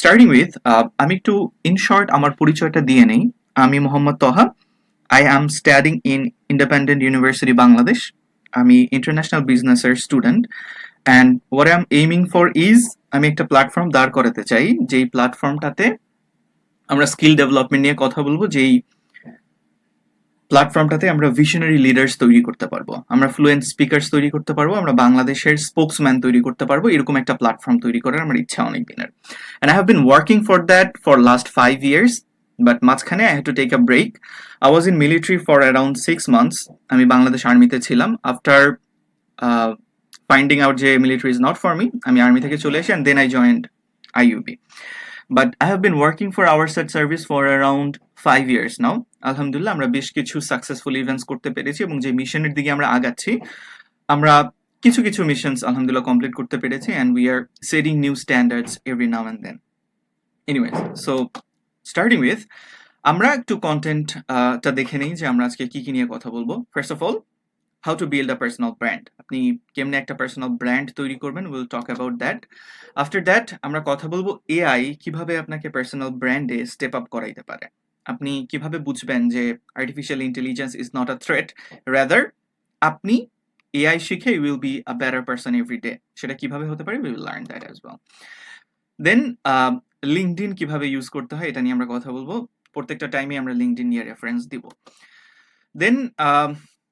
Starting with আমি একটু in short আমার পরিচয়টা দিয়ে নেই। আমি Mohammad Taha. I am studying in independent university Bangladesh. আমি ইন্টারন্যাশনাল বিজনেসের student and what I am aiming for is আমি একটা প্ল্যাটফর্ম দাঁড় করাতে চাই যেই প্ল্যাটফর্মটাতে আমরা স্কিল ডেভেলপমেন্ট নিয়ে কথা বলবো, যেই প্ল্যাটফর্মটাতে আমরা ভিশনারি লিডার্স তৈরি করতে পারবো, আমরা ফ্লুয়েন্ট স্পিকার্স তৈরি করতে পারবো, আমরা বাংলাদেশের স্পোক্সম্যান তৈরি করতে পারবো। এরকম একটা প্ল্যাটফর্ম তৈরি করার আমার ইচ্ছা অনেক দিনের, and I have been working for that for last 5 years, but মাঝখানে I had to take a break. I was in military for around 6 months। আমি বাংলাদেশ আর্মিতে ছিলাম। আফটার ফাইন্ডিং আউট যে military is not for me, আমি army থেকে চলে আসি and then I joined IUB. But I have been working for our set service for around 5 years now. আলহামদুলিল্লাহ আমরা বেশ কিছু সাকসেসফুল ইভেন্টস করতে পেরেছি এবং যে মিশনের দিকে আমরা আগাচ্ছি, আমরা কিছু কিছু মিশনস আলহামদুলিল্লাহ কমপ্লিট করতে পেরেছি, and we are setting new standards every now and then. Anyways, so starting with, আমরা একটু কন্টেন্ট টা দেখে নেই যে আমরা আজকে কি কি নিয়ে কথা বলবো। First of all, how to build a personal brand. আপনি কেমনে একটা পার্সোনাল ব্র্যান্ড তৈরি করবেন, will talk about that. After that আমরা কথা বলবো এআই কিভাবে আপনাকে পার্সোনাল ব্র্যান্ডে স্টেপ আপ করাইতে পারে। আপনি কিভাবে বুঝবেন যে artificial intelligence is not a threat, rather আপনি এআই শিখে you will be a better person every day. সেটা কিভাবে হতে পারে, we will learn that as well. Then LinkedIn কিভাবে ইউজ করতে হয় এটা নিয়ে আমরা কথা বলবো। প্রত্যেকটা টাইমে আমরা লিঙ্কডইন নিয়ে রেফারেন্স দিব। দেন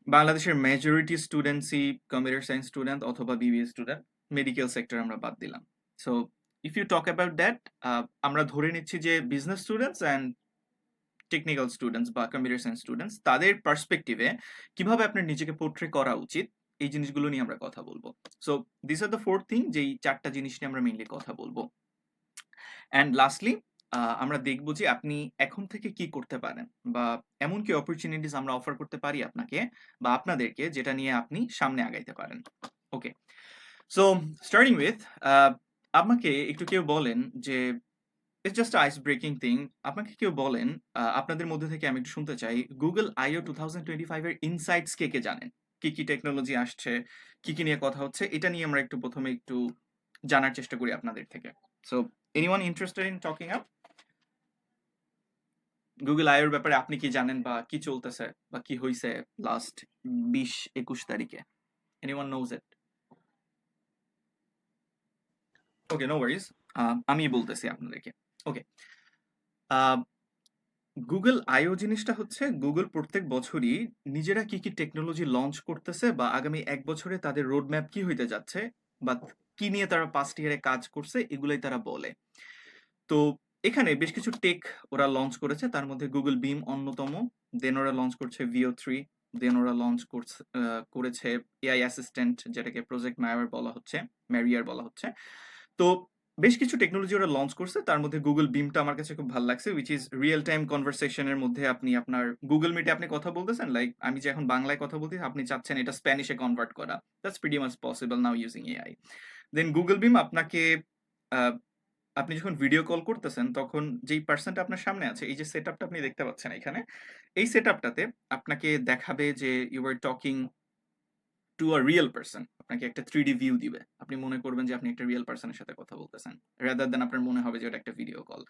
বাংলাদেশের মেজরিটি স্টুডেন্টসই কম্পিউটার সায়েন্স স্টুডেন্ট অথবা বিবিএ স্টুডেন্ট, মেডিকেল সেক্টর আমরা বাদ দিলাম। So if you talk about that, আমরা ধরে নিচ্ছি যে business students and technical students বা কম্পিউটার সায়েন্স স্টুডেন্টস, তাদের পার্সপেক্টিভে কিভাবে আপনার নিজেকে পোর্ট্রে করা উচিত, এই জিনিসগুলো নিয়ে আমরা কথা বলবো। So this are the 4 thing, যেই 4টা জিনিস নিয়ে আমরা মেইনলি কথা বলবো। অ্যান্ড লাস্টলি আমরা দেখব যে আপনি এখন থেকে কি করতে পারেন, বা এমন কি অপরচুনিটিস আমরা অফার করতে পারি আপনাকে বা আপনাদেরকে, যেটা নিয়ে আপনি সামনে আগাইতে পারেন। ওকে, সো স্টার্টিং উইথ, আমাকে একটু কেউ বলেন যে it's just ice breaking thing. আপনাকে কেউ বলেন, আপনাদের মধ্যে থেকে আমি একটু শুনতে চাই, গুগল আইও 2025 এর ইনসাইটস কে কে জানেন? কি কি টেকনোলজি আসছে, কি কি নিয়ে কথা হচ্ছে, এটা নিয়ে আমরা একটু প্রথমে একটু জানার চেষ্টা করি আপনাদের থেকে। So anyone interested in talking up Google আইওর ব্যাপারে? আপনি কি জানেন বা কি চলতেছে বা কি হইছে লাস্ট 20-21 তারিখে? Anyone knows it? Okay, no worries, আমি বলতেছি আপনাদেরকে। ওকে, গুগল আইও জিনিসটা হচ্ছে, গুগল প্রত্যেক বছরই নিজেরা কি কি টেকনোলজি লঞ্চ করতেছে বা আগামী 1 বছরে তাদের রোড ম্যাপ কি হইতে যাচ্ছে বা কি নিয়ে তারা পাস্ট ইয়ারে কাজ করছে, এগুলাই তারা বলে। তো এখানে বেশ কিছু টেক ওরা লঞ্চ করেছে, তার মধ্যে গুগল বিম অন্যতম। দেন ওরা লঞ্চ করছে VO3। দেন ওরা লঞ্চ করেছে এআই অ্যাসিস্ট্যান্ট, যেটাকে প্রজেক্ট ম্যারিয়ার বলা হচ্ছে। তো বেশ কিছু টেকনোলজি ওরা লঞ্চ করছে, তার মধ্যে গুগল বিমটা আমার কাছে খুব ভালো লাগছে, উইচ ইজ রিয়েল টাইম কনভারসেশনের মধ্যে আপনি আপনার গুগল মিটে আপনি কথা বলতেছেন, লাইক আমি যে এখন বাংলায় কথা বলতেছি, আপনি চাচ্ছেন এটা স্প্যানিশে কনভার্ট করা, that's pretty much possible now using AI. Then Google Beam আপনাকে, আপনি যখন ভিডিও কল করতেছেন তখন যেই পার্সনটা আপনার সামনে আছে, এই যে সেটআপটা আপনি দেখতে পাচ্ছেন এখানে, এই সেটআপটাতে আপনাকে দেখাবে যে you are talking to a real person. আপনাকে একটা 3D ভিউ দিবে, আপনি মনে করবেন যে আপনি একটা রিয়েল পার্সনের সাথে কথা বলতেছেন, রাদার দেন আপনার মনে হবে যে ওটা একটা ভিডিও কল।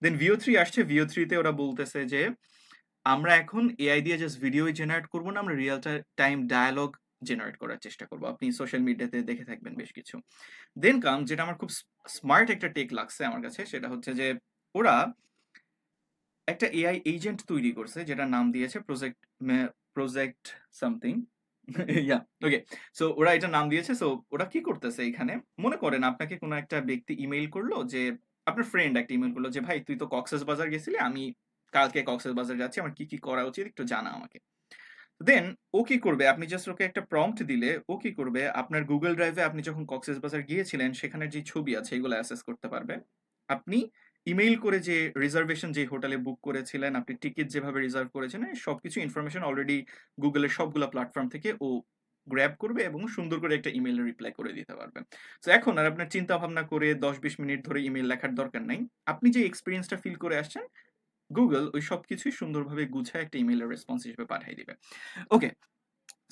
দেন VO3 আসছে, VO3 তে ওরা বলতেছে যে আমরা এখন এআই দিয়ে জাস্ট ভিডিও জেনারেট করবো না, আমরা রিয়েল টাইম ডায়ালগ জেনারেট করার চেষ্টা করবো। আপনি সোশ্যাল মিডিয়াতে দেখে থাকবেন বেশ কিছু। দেন কাম, যেটা আমার খুব স্মার্ট একটা টেক লাগছে আমার কাছে, সেটা হচ্ছে যে ওরা একটা এআই এজেন্ট তৈরি করছে, যেটা নাম দিয়েছে প্রজেক্ট সামথিং। ইয়া, ওকে। সো ওরা এটা নাম দিয়েছে। সো ওরা কি করতেছে এখানে, মনে করেন আপনাকে কোনো একটা ব্যক্তি ইমেইল করলো, যে আপনার ফ্রেন্ড একটা ইমেইল করলো যে ভাই তুই তো কক্সেস বাজার গেছিলি, আমি কালকে কক্সেস বাজার যাচ্ছি, আমার কি কি করা উচিত একটু জানা আমাকে। দেন ও কি করবে, আপনি জাস্ট ওকে একটা প্রম্পট দিলে ও কি করবে, আপনার গুগল ড্রাইভে আপনি যখন কক্সেস বাজার গিয়েছিলেন সেখানের যে ছবি আছে এগুলো অ্যাক্সেস করতে পারবে। আপনি ইমেইল করে যে রিজার্ভেশন যে হোটেলে বুক করেছিলেন, আপনি টিকিট যেভাবে রিজার্ভ করেছেন, সবকিছু ইনফরমেশন অলরেডি গুগলের সবগুলো প্ল্যাটফর্ম থেকে ও গ্র্যাব করবে এবং সুন্দর করে একটা ইমেইলে রিপ্লাই করে দিতে পারবে। তো এখন আর আপনার চিন্তা ভাবনা করে 10-20 মিনিট ধরে ইমেইল লেখার দরকার নাই। আপনি যে এক্সপিরিয়েন্সটা ফিল করে আসছেন, গুগল ওই সবকিছুই সুন্দরভাবে গুছায় একটা ইমেইলের রেসপন্স হিসেবে পাঠিয়ে দিবে। ওকে,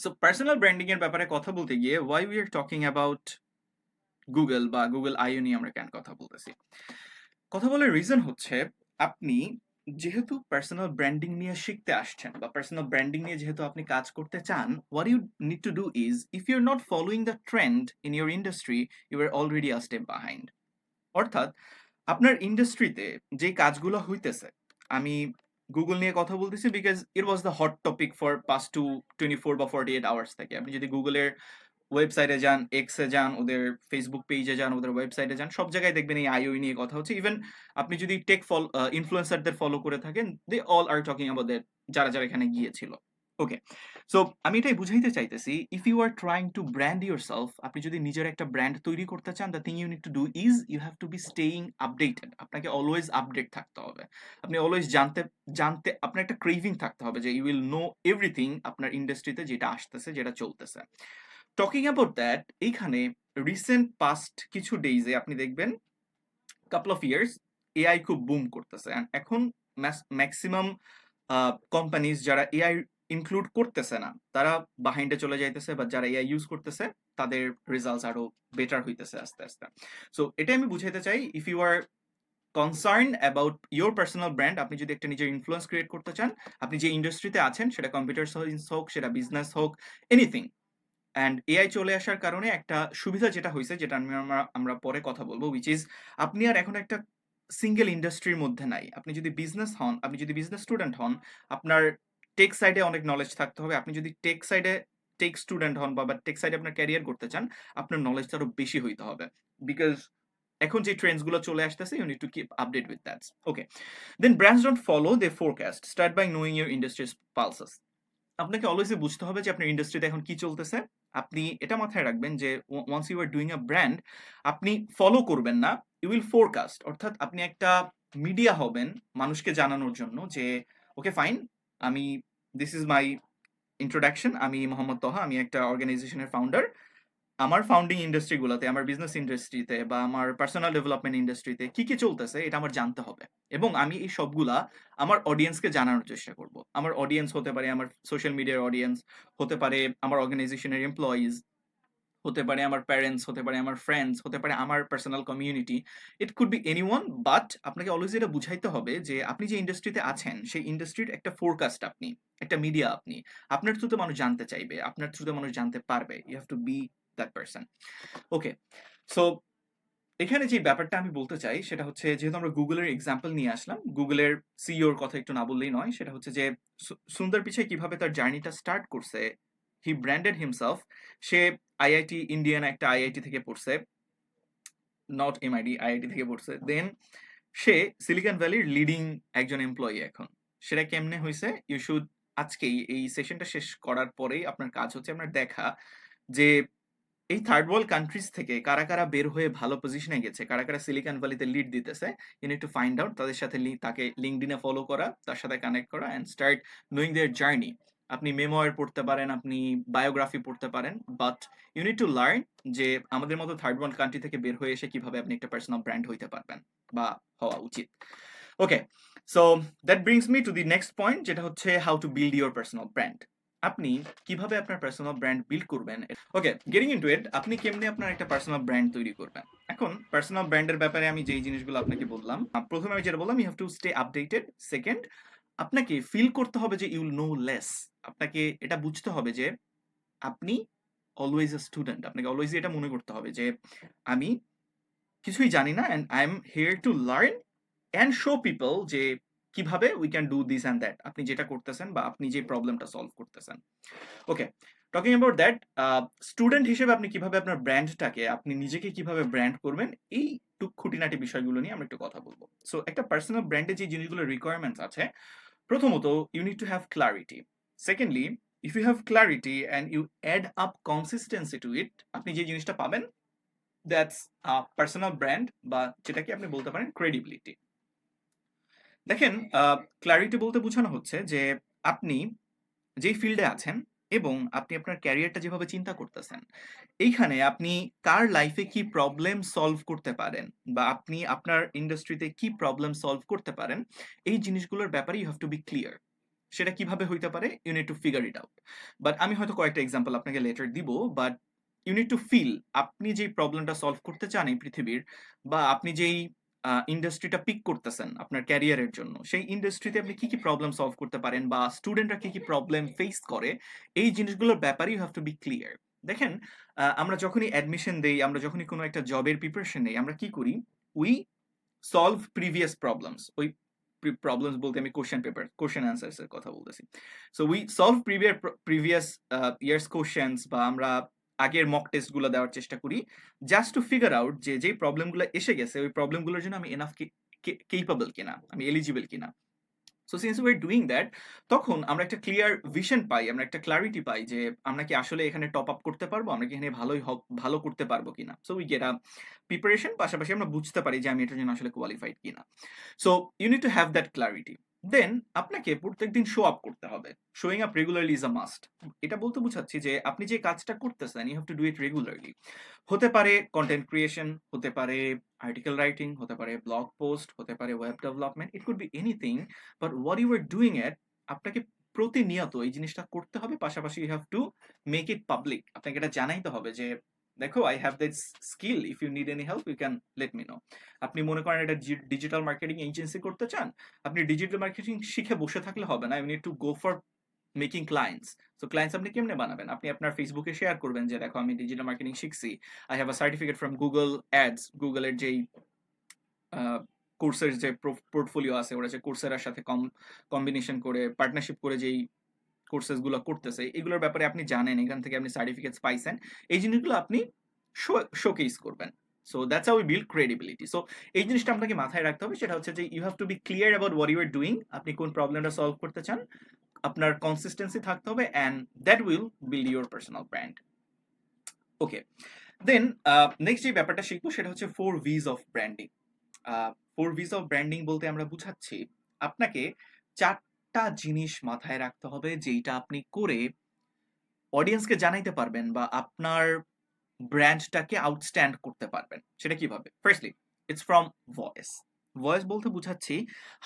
সো পার্সোনাল ব্র্যান্ডিং এর ব্যাপারে কথা বলতে গিয়ে, why we are talking about Google বা গুগল আইও নিয়ে আমরা কেন কথা বলতেছি? কথা বলার রিজন হচ্ছে আপনি যেহেতু পার্সোনাল ব্র্যান্ডিং নিয়ে শিখতে আসছেন বা পার্সোনাল ব্র্যান্ডিং নিয়ে যেহেতু আপনি কাজ করতে চান, what you need to do is if you are not following the trend in your industry, you are already a step behind. অর্থাৎ আপনার ইন্ডাস্ট্রিতে যে কাজগুলো হইতেছে, আমি গুগল নিয়ে কথা বলতেছি because it was the hot topic for past two 24 বা 48 আওয়ার্স থেকে। আপনি যদি গুগলের ওয়েবসাইটে যান, এক্সে যান, ওদের ফেসবুক পেজে যান, ওদের ওয়েবসাইটে যান, সব জায়গায় দেখবেন এই আইওই নিয়ে কথা হচ্ছে। ইভেন আপনি যদি টেক ইনফ্লুয়েন্সারদের ফলো করে থাকেন, they all are talking about that, যারা যারা এখানে গিয়েছিল। ওকে, সো আমি এটাই বুঝাইতে চাইতেছি, if you are trying to brand yourself, আপনি যদি নিজের একটা ব্র্যান্ড তৈরি করতে চান, the thing you need to do is you have to be staying updated. আপনাকে অলওয়েজ আপডেট থাকতে হবে। আপনি অলওয়েজ জানতে জানতে আপনার একটা ক্রেভিং থাকতে হবে যে ইউ উইল নো এভরিথিং আপনার ইন্ডাস্ট্রিতে যেটা আসতেছে, যেটা চলতেছে। টকিং অ্যাবাউট দ্যাট, এইখানে রিসেন্ট পাস্ট কিছু ডেইজে আপনি দেখবেন কাপল অফ ইয়ার্স এআই খুব বুম করতেছে। And এখন ম্যাক্সিমাম কোম্পানিজ যারা এআই ইনক্লুড করতেছে না, তারা বাহাইন্ডে চলে যাইতেছে, বা যারা এআই ইউজ করতেছে তাদের রেজাল্টস আরো বেটার হইতেছে আস্তে আস্তে। সো এটাই আমি বুঝাইতে চাই, if you are concern about your personal brand, আপনি যদি একটা নিজের ইনফ্লুয়েন্স ক্রিয়েট করতে চান, আপনি যে ইন্ডাস্ট্রিতে আছেন, সেটা কম্পিউটার সায়েন্স হোক, সেটা বিজনেস হোক, এনিথিং। অ্যান্ড এআই চলে আসার কারণে একটা সুবিধা যেটা হয়েছে, যেটা আমরা পরে কথা বলবো, উইচ ইজ আপনি আর এখন একটা সিঙ্গেল ইন্ডাস্ট্রির মধ্যে নাই। আপনি যদি বিজনেস হন, আপনি যদি বিজনেস স্টুডেন্ট হন, আপনার টেক সাইডে অনেক নলেজ থাকতে হবে। আপনি যদি টেক সাইডে টেক স্টুডেন্ট হন বা টেক সাইডে আপনার ক্যারিয়ার করতে চান, আপনার নলেজটা আরো বেশি হইতে হবে। বিকজ এখন যে ট্রেন্ডস গুলো চলে আসতেছে, you need to keep update with that. Okay, then brands don't follow, they forecast. Start by knowing your industries pulses. আপনাকে অলওয়েজই বুঝতে হবে যে আপনার ইন্ডাস্ট্রিতে এখন কি চলতেছে। আপনি এটা মাথায় রাখবেন যে once you are doing a brand, আপনি ফলো করবেন না, ইউ উইল ফোরকাস্ট। অর্থাৎ আপনি একটা মিডিয়া হবেন মানুষকে জানানোর জন্য যে ওকে ফাইন, আমি দিস ইজ মাই ইন্ট্রোডাকশন, আমি মোহাম্মদ তহা, আমি একটা অর্গানাইজেশনের ফাউন্ডার। আমার ফাউন্ডিং ইন্ডাস্ট্রিগুলোতে, আমার বিজনেস ইন্ডাস্ট্রিতে বা আমার পার্সোনাল ডেভেলপমেন্ট ইন্ডাস্ট্রিতে কি কি চলতেছে, এটা আমার জানতে হবে। এবং আমি এই সবগুলা আমার অডিয়েন্সকে জানানোর চেষ্টা করব। আমার অডিয়েন্স হতে পারে আমার সোশ্যাল মিডিয়ার অডিয়েন্স, হতে পারে আমার অর্গানাইজেশনের এমপ্লয়িজ, হতে পারে আমার প্যারেন্টস, হতে পারে আমার ফ্রেন্ডস, হতে পারে আমার personal community. It could B anyone, but আপনাকে অলওয়েজ এটা বুঝাইতে হবে যে আপনি যে ইন্ডাস্ট্রিতে আছেন, সেই ইন্ডাস্ট্রির একটা ফোরকাস্ট আপনি, একটা মিডিয়া আপনি। আপনার থ্রুতে মানুষ জানতে চাইবে, আপনার থ্রুতে মানুষ জানতে পারবে। You have to be that person. Okay, so এখানে যে ব্যাপারটা আমি বলতে চাই সেটা হচ্ছে, যেহেতু আমরা গুগলের এক্সাম্পল নিয়ে আসলাম, গুগলের সিইওর কথা একটু না বললেই নয়। সেটা হচ্ছে যে সুন্দর পিছাই কিভাবে তার জার্নিটা স্টার্ট করছে। হি ব্র্যান্ডেড হিমসেলফ। সে আইআইটি ইন্ডিয়ানা একটা আইআইটি থেকে পড়ছে, নট এমআইডি, আইআইটি থেকে পড়ছে। দেন সে সিলিকন ভ্যালির লিডিং একজন এমপ্লয়ি এখন। সেটা কেমনে হয়েছে, ইউ শুড আজকেই এই সেশনটা শেষ করার পরেই আপনার কাজ হচ্ছে আপনার দেখা যে এই থার্ড ওয়ার্ল্ড কান্ট্রিজ থেকে কারা কারা বের হয়ে ভালো পজিশনে গেছে, কারা কারা সিলিকন ভ্যালিতে লিড দিতেছে। You need to find out, তাদের সাথে তাকে লিঙ্কডইনে ফলো করা, তার সাথে কানেক্ট করা, and start knowing their journey. আপনি মেমোয়ার পড়তে পারেন, আপনি বায়োগ্রাফি পড়তে পারেন, but you need to learn যে আমাদের মতো থার্ড ওয়ার্ল্ড কান্ট্রি থেকে বের হয়ে এসে কিভাবে আপনি একটা পার্সোনাল ব্র্যান্ড হইতে পারবেন বা হওয়া উচিত। Okay, so that brings me to the next point, যেটা হচ্ছে how to build your personal brand. আপনি কিভাবে আপনার পার্সোনাল ব্র্যান্ড বিল্ড করবেন। ওকে, গেটিং ইনটু ইট, আপনি কেমনে আপনার একটা পার্সোনাল ব্র্যান্ড তৈরি করবেন। এখন পার্সোনাল ব্র্যান্ডের ব্যাপারে আমি যেই জিনিসগুলো আপনাকে বললাম, প্রথমে আমি যেটা বললাম, you have to stay updated. Second, আপনাকে ফিল করতে হবে যে ইউ নো লেস। আপনাকে এটা বুঝতে হবে যে আপনি অলওয়েজ আ স্টুডেন্ট। আপনাকে অলওয়েজ এটা মনে করতে হবে যে আমি কিছুই জানি না, and I am here to learn and show people যে কিভাবে we can do this and that, আপনি যেটা করতেছেন বা আপনি যে প্রবলেমটা সলভ করতেছেন। ওকে, টকিং অ্যাবাউট দ্যাট, স্টুডেন্ট হিসেবে আপনি কিভাবে আপনার ব্র্যান্ডটাকে, আপনি নিজেকে কিভাবে ব্র্যান্ড করবেন, এই খুঁটিনাটি বিষয়গুলো নিয়ে আমরা একটু কথা বলবো। সো একটা পার্সোনাল ব্র্যান্ডে যে জিনিসগুলো রিকোয়ারমেন্টস আছে, প্রথমত you need to have clarity. Secondly, if you have clarity and you add up consistency to it, আপনি যে জিনিসটা পাবেন, দ্যাটস পার্সোনাল ব্র্যান্ড, বা যেটাকে আপনি বলতে পারেন ক্রেডিবিলিটি। দেখেন, ক্লারিটি বলতে বোঝানো হচ্ছে যে আপনি যেই ফিল্ডে আছেন এবং আপনি আপনার ক্যারিয়ারটা যেভাবে চিন্তা করতেছেন, এইখানে আপনি কার লাইফে কি প্রবলেম সলভ করতে পারেন, বা আপনি আপনার ইন্ডাস্ট্রিতে কি প্রবলেম সলভ করতে পারেন, এই জিনিসগুলোর ব্যাপারে you have to be clear. সেটা কিভাবে হইতে পারে, you need to figure it out. But আমি হয়তো কয়েকটা এক্সাম্পল আপনাকে লেটার দিব, but you need to feel আপনি যেই প্রবলেমটা সলভ করতে চান এই পৃথিবীর, বা আপনি যেই ইন্ডাস্ট্রিটা পিক করতেছেন আপনার ক্যারিয়ারের জন্য, সেই ইন্ডাস্ট্রিতে আপনি কি কি প্রবলেম সলভ করতে পারেন বা স্টুডেন্টরা কি কি প্রবলেম ফেস করে, এই জিনিসগুলোর ব্যাপারে you have to be clear. দেখেন, আমরা যখনই অ্যাডমিশন দেই, আমরা যখনই কোনো একটা জবের প্রিপারেশন নেই, আমরা কি করি, উই সলভ প্রিভিয়াস প্রবলেমস। ওই প্রবলেমস বলতে আমি কোশ্চেন অ্যান্সার্স এর কথা বলতেছি। So we solve previous years questions, বা আমরা আগের মক টেস্ট গুলো দেওয়ার চেষ্টা করি, জাস্ট টু ফিগার আউট যে যেই প্রবলেমগুলো এসে গেছে ওই প্রবলেমগুলোর জন্য আমি এনাফ কেপেবল কিনা, আমি এলিজিবল কিনা। So since we are doing that, তখন আমরা একটা ক্লিয়ার ভিশন পাই, আমরা একটা ক্লারিটি পাই যে আমরা কি আসলে এখানে টপ আপ করতে পারবো, আমরা কি এখানে ভালো করতে পারবো কিনা। So we get a preparation, পাশাপাশি আমরা বুঝতে পারি যে আমি এটার জন্য আসলে কোয়ালিফাইড কিনা। So you need to have that clarity. Then আপনাকে প্রত্যেকদিন শো আপ করতে হবে। Showing up regularly is a must. এটা বলতে বুঝাচ্ছি যে আপনি যে কাজটা করতেছেন, you have to do it regularly. হতে পারে কন্টেন্ট ক্রিয়েশন, হতে পারে আর্টিকেল রাইটিং, হতে পারে ব্লগ পোস্ট, হতে পারে web development, it could be anything, but what you are doing it, আপনাকে প্রতিনিয়ত এই জিনিসটা করতে হবে। পাশাপাশি you have to make it public. আপনাকে এটা জানাইতে হবে যে দেখো, I have this skill, if you need any help you can let me know. আপনি মনে করেন এটা ডিজিটাল মার্কেটিং এজেন্সি করতে চান, আপনি ডিজিটাল মার্কেটিং শিখে বসে থাকলে হবে না, you need to go for making clients. So clients আপনি কেমনে বানাবেন, আপনি আপনার ফেসবুকে শেয়ার করবেন যে দেখো আমি ডিজিটাল মার্কেটিং শিখছি, I have a certificate from Google ads, গুগলের যেই কোর্সের যে পোর্টফোলিও আছে, ওরা যে কোর্সের সাথে কম্বিনেশন করে পার্টনারশিপ করে যেই কোর্সেস গুলো করতেছে, এগুলোর ব্যাপারে আপনি জানেন, এখান থেকে আপনি সার্টিফিকেটস পাইছেন, এই জিনিসগুলো আপনি শোকেস করবেন। So that's how we build credibility. So এই জিনিসটা আপনাকে মাথায় রাখতে হবে, সেটা হচ্ছে যে you have to be clear about what you are doing, আপনি কোন প্রবলেমটা সলভ করতে চান, আপনার কনসিস্টেন্সি থাকতে হবে, and that will build your personal brand. Okay, then next যে ব্যাপারটা শিখবো সেটা হচ্ছে 4 V's of branding. 4 V's of branding বলতে আমরা বুঝাচ্ছি আপনাকে 4টা জিনিস মাথায় রাখতে হবে, যেইটা আপনি করে অডিয়েন্সকে জানাইতে পারবেন বা আপনার ব্র্যান্ডটাকে আউটস্ট্যান্ড করতে পারবেন। সেটা কিভাবে? Firstly, it's from voice. Voice বলতে বুঝাচ্ছি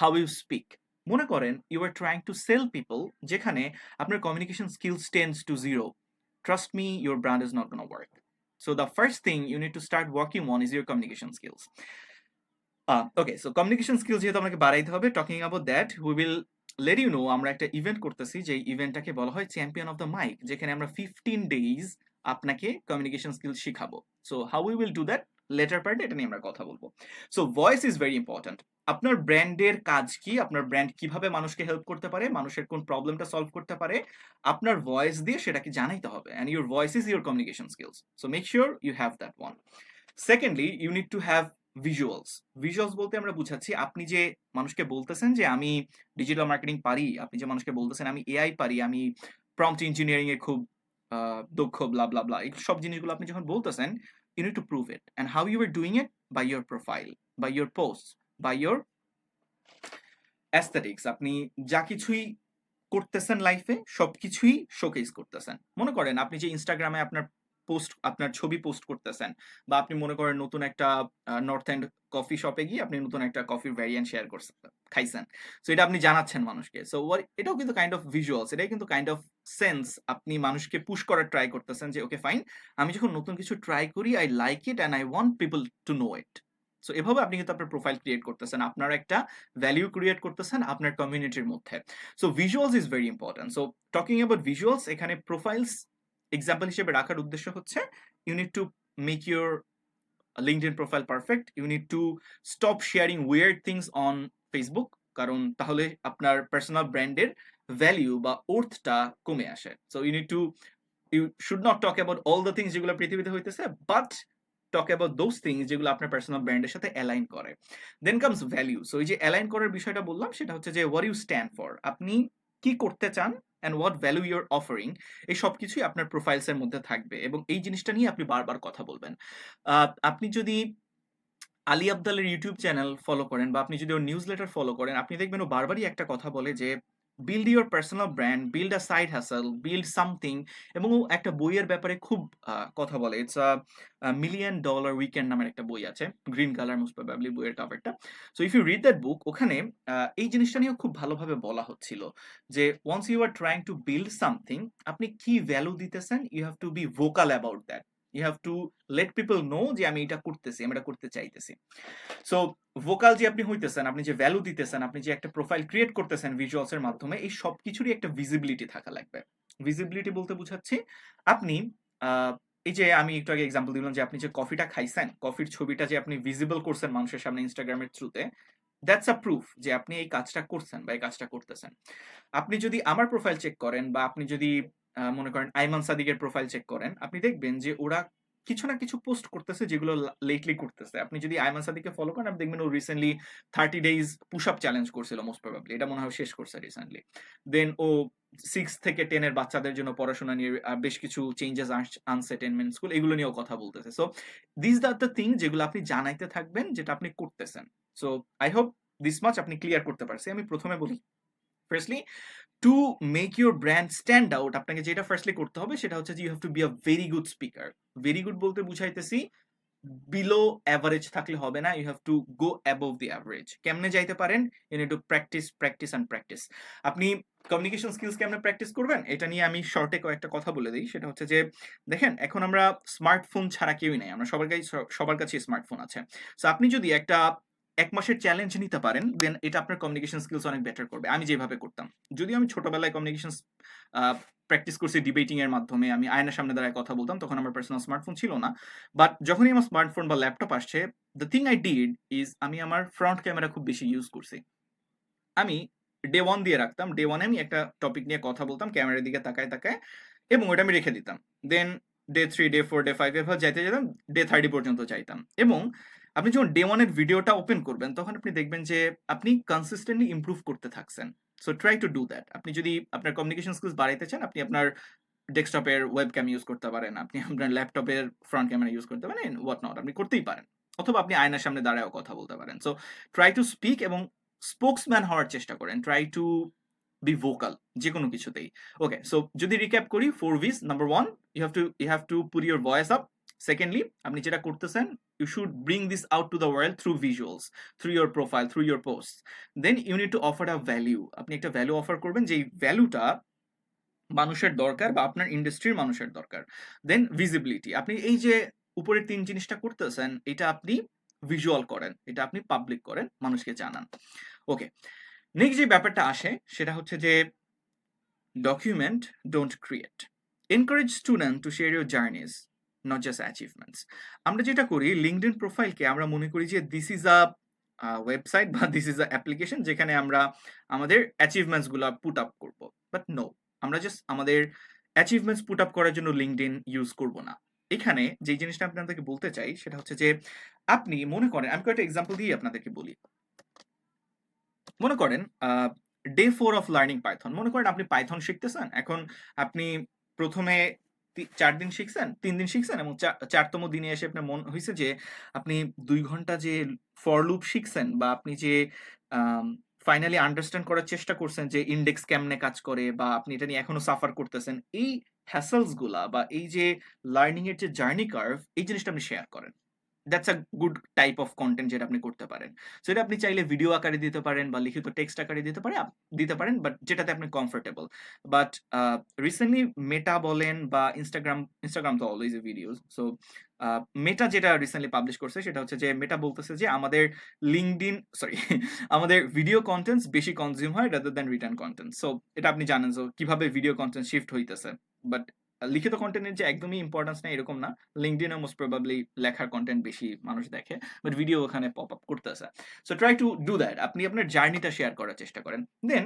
হাউ ইউ স্পিক। মনে করেন you are trying to sell people, যেখানে আপনার communication skills tends to zero, trust me, your brand is not gonna work. So the first thing you need to start working on is your communication skills. Okay, so communication skills যেহেতু আমাকে বাড়াইতে হবে, talking about that, we will let you know, আমরা একটা event করতেছি, যে ইভেন্টটাকে বলা হয় চ্যাম্পিয়ন অফ দ্য মাইক, যেখানে আমরা 15 days আপনাকে কমিউনিকেশন স্কিল শিখাবো। So how we will do that, later পার্টে এটা নিয়ে আমরা কথা বলবো। So voice is very important. আপনার ব্র্যান্ডের কাজ কি, আপনার ব্র্যান্ড কিভাবে মানুষকে হেল্প করতে পারে, মানুষের কোন প্রবলেমটা সলভ করতে পারে, আপনার ভয়েস দিয়ে সেটাকে জানাইতে হবে, and your voice is your communication skills. So make sure you have that one. Secondly, you need to have visuals. Visuals বলতে আমরা বুঝাচ্ছি আপনি যে মানুষকে বলতেছেন যে আমি ডিজিটাল মার্কেটিং পারি, আপনি যে মানুষকে বলতেছেন আমি এআই পারি, আমি প্রম্পট ইঞ্জিনিয়ারিং এ খুব দক্ষ, ব্লা ব্লা ব্লা, এই সব জিনিসগুলো আপনি যখন বলতেছেন, you need to prove it, and how you are doing it, by your profile, by your post, by your aesthetics. আপনি যা কিছুই করতেছেন লাইফে, সবকিছুই শোকেস করতেছেন। মনে করেন আপনি যে ইনস্টাগ্রামে আপনার ছবি পোস্ট করতেছেন, বা আপনি মনে করেন নতুন একটা নর্থ এন্ড কফি শপে গিয়ে আপনি নতুন একটা কফির ভ্যারিয়েন্ট শেয়ার করছেন, খাইছেন। সো এটা আপনি জানাচ্ছেন মানুষকে। সো এটাও কিন্তু কাইন্ড অফ ভিজুয়ালস, এটাই কিন্তু কাইন্ড অফ সেন্স, আপনি মানুষকে পুশ করার ট্রাই করতেছেন যে ওকে ফাইন, আমি যখন নতুন কিছু ট্রাই করি, I like it and I want people to know it. So এভাবে আপনি কিন্তু আপনার প্রোফাইল ক্রিয়েট করতেছেন, আপনার একটা ভ্যালিউ ক্রিয়েট করতেছেন আপনার কমিউনিটির মধ্যে। So visuals is very important. So talking about visuals, এখানে প্রোফাইলস এক্সাম্পল হিসেবে রাখার উদ্দেশ্য হচ্ছে you need to make your LinkedIn profile perfect, you need to stop sharing weird things on Facebook, কারণ তাহলে আপনার পার্সোনাল ব্র্যান্ডের ভ্যালিউ বা ওর্থটা কমে আসে। So you should not talk about all the things যেগুলো পৃথিবীতে হইতেছে, but talk about those things যেগুলো আপনার পার্সোনাল ব্র্যান্ডের সাথে অ্যালাইন করে। দেন কামস ভ্যালিউ। সো এই যে অ্যালাইন করার বিষয়টা বললাম, সেটা হচ্ছে যে হোয়াট ইউ স্ট্যান্ড ফর, আপনি কি করতে চান, and what value your offering, এই সব কিছুই আপনার প্রোফাইলসের মধ্যে থাকবে, এবং এই জিনিসটা নিয়ে আপনি বারবার কথা বলবেন। আপনি যদি আলী আবদালের ইউটিউব চ্যানেল ফলো করেন, বা আপনি যদি ওর নিউজ লেটার ফলো করেন, আপনি দেখবেন ও বারবারই একটা কথা বলে যে build your personal brand, build a side hustle, build something. এবং ও একটা বইয়ের ব্যাপারে খুব কথা বলে, ইটস আ $1,000,000 উইকেন্ড নামের একটা বই আছে, গ্রিন কালার মোস্ট প্রবাবলি বইয়ের কাভারটা। So if you read that book, ওখানে এই জিনিসটা নিয়েও খুব ভালোভাবে বলা হচ্ছিল যে once you are trying to build something, আপনি কি ভ্যালু দিতেছেন, you have to be vocal about that. You have to let people know যে আমি এটা করতেছি, আমি এটা করতে চাইতেছি। সো ভোকাল যে আপনি হইতেছেন, আপনি যে ভ্যালু দিতেছেন, আপনি যে একটা প্রোফাইল ক্রিয়েট করতেছেন ভিজুয়ালস এর মাধ্যমে, এই সব কিছুরই একটা ভিজিবিলিটি থাকা লাগবে। ভিজিবিলিটি বলতে বুঝাচ্ছি আপনি এই যে আমি একটু আগে এক্সাম্পল দিলাম যে আপনি যে কফিটা খাইছেন, কফির ছবিটা যে আপনি ভিজিবল করছেন মানুষের সামনে ইনস্টাগ্রামের থ্রুতে, দ্যাটস আ প্রুফ যে আপনি এই কাজটা করছেন বা এই কাজটা করতেছেন। আপনি যদি আমার প্রোফাইল চেক করেন বা আপনি যদি মনে করেন আইমান সাদিকের প্রোফাইল চেক করেন, আপনি দেখবেন যে ওরা কিছু না কিছু পোস্ট করতেছে যেগুলো লেটলি করতেছে। আপনি যদি আইমান সাদিককে ফলো করেন, আপনি দেখবেন ও recently 30 days push up challenge করছিল মোস্ট প্রবাবলি। এটা মনে হয় শেষ করছে রিসেন্টলি। দেন ও 6 থেকে 10 এর বাচ্চাদের জন্য পড়াশোনা নিয়ে বেশ কিছু চেঞ্জেস আনছে 10 মিনিট স্কুল, এগুলো নিয়েও কথা বলতেছে। So this are the thing যেগুলো আপনি জানাইতে থাকবেন যেটা আপনি করতেছেন। So I hope this much আপনি ক্লিয়ার করতে পারছি। আমি প্রথমে বলি, firstly to make your brand stand out, আপনাকে যেটা ফার্স্টলি করতে হবে সেটা হচ্ছে যে you have to be a very good speaker. Very good বলতে বুঝাইতেছি বিলো অ্যাভারেজ থাকলে হবে না, you have to go above the average. কেমনে যাইতে পারেন? You need to practice practice and practice. আপনি কমিউনিকেশন স্কিলস কেমনে প্র্যাকটিস করবেন এটা নিয়ে আমি শর্টে কয়েকটা কথা বলে দিই। সেটা হচ্ছে যে দেখেন এখন আমরা স্মার্টফোন ছাড়া কেউই নেই, আমরা সবার কাছে স্মার্টফোন আছে। সো আপনি যদি একটা 1 মাসের চ্যালেঞ্জ নিতে পারেন, দেন এটা আপনার কমিউনিকেশন স্কিলস অনেক বেটার করবে। আমি যেভাবে করতাম, যদিও আমি ছোটবেলায় কমিউনিকেশন প্র্যাকটিস করছি ডিবেটিং এর মাধ্যমে, আমি আয়নার সামনে দাঁড়ায় কথা বলতাম, তখন আমার পার্সোনাল স্মার্টফোন ছিল না। বাট যখনই আমার স্মার্টফোন বা ল্যাপটপ আসছে, the thing I did is আমি আমার ফ্রন্ট ক্যামেরা খুব বেশি ইউজ করছি। আমি ডে 1 দিয়ে রাখতাম। ডে 1 এ আমি একটা টপিক নিয়ে কথা বলতাম ক্যামেরার দিকে তাকায় তাকায়, এবং ওটা আমি রেখে দিতাম। দেন ডে 3, ডে 4, ডে 5 এভাবে যাইতে যেতাম, ডে 30 পর্যন্ত যাইতাম। এবং আপনি যখন ডে 1 এর ভিডিওটা ওপেন করবেন তখন আপনি দেখবেন যে আপনি কনসিস্টেন্টলি ইমপ্রুভ করতে থাকছেন। So try to do that. আপনি যদি আপনার কমিউনিকেশন স্কিলস বাড়াইতে চান, আপনি আপনার ডেস্কটপের ওয়েবক্যাম ইউজ করতে পারেন, আপনি আপনার ল্যাপটপের ফ্রন্ট ক্যামেরা ইউজ করতে পারেন, হোয়াট নট, আপনি করতেই পারেন। অথবা আপনি আয়নার সামনে দাঁড়ায়ও কথা বলতে পারেন। সো ট্রাই টু স্পিক এবং স্পোকসম্যান হওয়ার চেষ্টা করেন। ট্রাই টু বি ভোকাল যে কোনো কিছুতেই। ওকে, সো যদি রিক্যাপ করি 4 V's, number 1 you have to put your voice up. Secondly আপনি যেটা করতেছেন, you should bring this out to the world through visuals, through your profile, through your posts. Then you need to offer a value. আপনি একটা value offer করবেন, যেই ভ্যালুটা মানুষের দরকার বা আপনার ইন্ডাস্ট্রির মানুষের দরকার। দেন ভিজিবিলিটি, আপনি এই যে উপরের 3 জিনিসটা করতেছেন, এটা আপনি ভিজুয়াল করেন, এটা আপনি পাবলিক করেন, মানুষকে জানান। ওকে, নেক্সট যে ব্যাপারটা আসে সেটা হচ্ছে যে document, don't create. Encourage student to share your জার্নিজ, not just achievements. আমরা যেটা করি, লিঙ্কডইন প্রোফাইলকে আমরা মনে করি যে দিস ইজ আ ওয়েবসাইট বা দিস ইজ আ অ্যাপ্লিকেশন যেখানে আমরা আমাদের অ্যাচিভমেন্টস গুলো পুট আপ করবো। বাট নো, আমরা জাস্ট আমাদের অ্যাচিভমেন্টস পুট আপ করার জন্য লিঙ্কডইন ইউজ করব না। এখানে যে জিনিসটা আপনাদেরকে বলতে চাই সেটা হচ্ছে যে আপনি মনে করেন, আমি কয়েকটা এক্সাম্পল দিয়ে আপনাদেরকে বলি। মনে করেন ডে 4 অফ লার্নিং পাইথন, মনে করেন আপনি পাইথন শিখতেছেন। এখন আপনি প্রথমে 4 দিন শিখছেন, 3 দিন শিখছেন, এবং 4তম দিনে এসে আপনার মন হয়েছে যে আপনি 2 ঘন্টা যে ফর লুপ শিখছেন বা আপনি যে ফাইনালি আন্ডারস্ট্যান্ড করার চেষ্টা করছেন যে ইন্ডেক্স কেমনে কাজ করে, বা আপনি এটা নিয়ে এখনো সাফার করতেছেন, এই হ্যাসেলস গুলা বা এই যে লার্নিং এর যে জার্নি কার্ভ, এই জিনিসটা আপনি শেয়ার করেন। That's a good type of content যেটা আপনি করতে পারেন। সো এটা আপনি চাইলে ভিডিও আকারে দিতে পারেন বা লিখিত টেক্সট আকারে দিতে পারেন, বাট যেটাতে আপনি কমফোর্টেবল। বাট রিসেন্টলি মেটা বলেন বা ইনস্টাগ্রাম তো অলওয়েজ ভিডিওস। সো মেটা যেটা রিসেন্টলি পাবলিশ করছে সেটা হচ্ছে যে মেটা বলতেছে যে আমাদের আমাদের ভিডিও কন্টেন্টস বেশি কনজিউম হয় rather than return content. So এটা আপনি জানেন যে কিভাবে ভিডিও কন্টেন্ট শিফট হইতেছে। বাট লিখিত কন্টেন্টের যে একদমই ইম্পর্টেন্স নেই এরকম না। লিঙ্কডইনে মোস্ট প্রবাবলি লেখার কন্টেন্ট বেশি মানুষ দেখে, বাট ভিডিও ওখানে পপ আপ করতেছে। So try to do that. আপনি আপনার জার্নিটা শেয়ার করার চেষ্টা করেন। দেন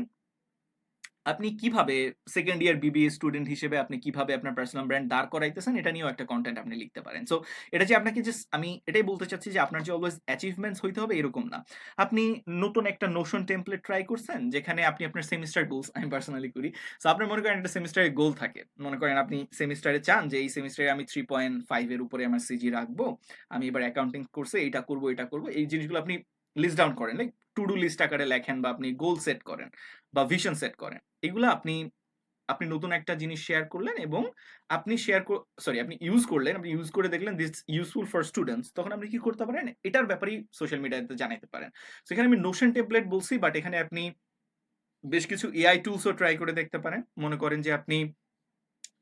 আপনি কিভাবে সেকেন্ড ইয়ার বিবিএ স্টুডেন্ট হিসেবে আপনি কিভাবে আপনার পার্সোনাল ব্র্যান্ড দাঁড় করাইতেছেন, এটা নিয়েও একটা কন্টেন্ট আপনি লিখতে পারেন। সো এটা যে আপনাকে জাস্ট, আমি এটাই বলতে চাচ্ছি যে আপনার যে অলওয়েজ অ্যাচিভমেন্টস হইতে হবে এরকম না। আপনি নতুন একটা নোশন টেমপ্লেট ট্রাই করছেন যেখানে আপনি আপনার সেমিস্টার গোলস, আমি পার্সোনালি করি। সো আপনার মনে করেন একটা সেমিস্টারের গোল থাকে, মনে করেন আপনি সেমিস্টারে চান যে এই সেমিস্টারে আমি 3.5 এর উপরে আমার সিজি রাখবো, আমি এবার অ্যাকাউন্টিং কোর্সে এটা করবো এটা করবো, এই জিনিসগুলো আপনি লিস্ট ডাউন করেন, লাইক টু ডু লিস্ট আকারে লেখেন, বা আপনি গোল সেট করেন বা ভিশন সেট করেন। এগুলো আপনি নতুন একটা জিনিস শেয়ার করলেন এবং আপনি আপনি ইউজ করলেন, আপনি ইউজ করে দেখলেন দিস ইউজফুল ফর স্টুডেন্টস, তখন আপনি কি করতে পারেন, এটার ব্যাপারেই সোশ্যাল মিডিয়াতে জানাতে পারেন। সেখানে আমি নোশন টেমপ্লেট বলছি, বাট এখানে আপনি বেশ কিছু এআই টুলসও ট্রাই করে দেখতে পারেন। মনে করেন যে আপনি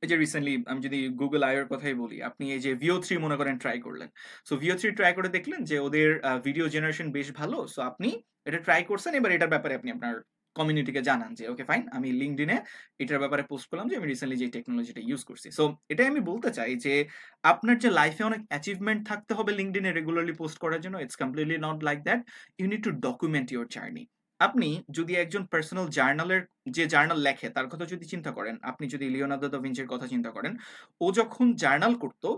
এই যে রিসেন্টলি আমি যদি গুগল আইওর কথাই বলি, আপনি এই যে VO3 মনে করেন ট্রাই করলেন। সো VO3 ট্রাই করে দেখলেন যে ওদের ভিডিও জেনারেশন বেশ ভালো। সো আপনি এটা ট্রাই করছেন, এবার এটার ব্যাপারে আপনি আপনার কমিউনিটিকে জানান যে ওকে ফাইন, আমি লিঙ্কডইনে এটার ব্যাপারে পোস্ট করলাম যে আমি রিসেন্টলি যে টেকনোলজিটা ইউজ করছি। সো এটাই আমি বলতে চাই যে আপনার যে লাইফে অনেক অ্যাচিভমেন্ট থাকতে হবে লিঙ্কডইনে রেগুলারলি পোস্ট করার জন্য, it's completely not like that. You need to document your journey. আপনি যদি একজন পার্সোনাল জার্নালের যে জার্নাল লেখে তার কথা যদি চিন্তা করেন, আপনি যদি লিওনার্দো দা ভিঞ্চির কথা চিন্তা করেন, ও যখন জার্নাল করতো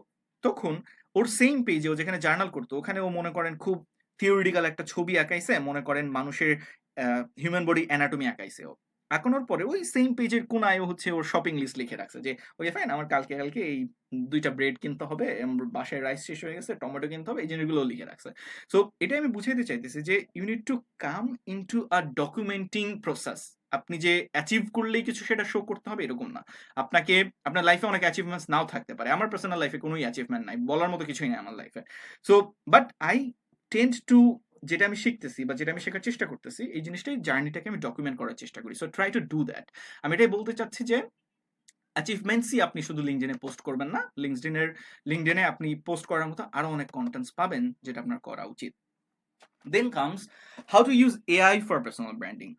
তখন ওর সেম পেজে ও যেখানে জার্নাল করতো ওখানে ও মনে করেন খুব থিওরিটিক্যাল একটা ছবি আঁকাইছে, মনে করেন মানুষের হিউম্যান বডি অ্যানাটমি আঁকাইছে ও। আঁকানোর পরে ওই সেম পেজের কোনায় ও হচ্ছে ওর শপিং লিস্ট লিখে রাখছে যে ওকে ফাইন, আমার কালকে কালকে এই 2টা ব্রেড কিনতে হবে, বাসায় রাইস শেষ হয়ে গেছে, টমেটো কিনতে হবে, এই জিনিসগুলো লিখে রাখছে। সো এটা আমি বুঝাইতে চাইতেছি যে you need to come into a documenting process. আপনি যে অ্যাচিভ করলেই কিছু সেটা শো করতে হবে এরকম না। আপনাকে আপনার লাইফে অনেক অ্যাচিভমেন্টস নাও থাকতে পারে। আমার পার্সোনাল লাইফে কোনোই অ্যাচিভমেন্ট নাই, বলার মতো কিছুই নাই আমার লাইফে। So but I tend two, যেটা আমি শিখতেছি বা যেটা আমি শেখার চেষ্টা করতেছি, এই জিনিসটাই জার্নিটাকে আমি ডকুমেন্ট করার চেষ্টা করি। So try to do that. আমি এটাই বলতে চাচ্ছি যে অ্যাচিভমেন্টসই আপনি শুধু লিঙ্কডইনে পোস্ট করবেন না, লিঙ্কডইনে আপনি পোস্ট করার মতো আরো অনেক কন্টেন্টস পাবেন যেটা আপনার করা উচিত। Then comes how to use AI for personal branding.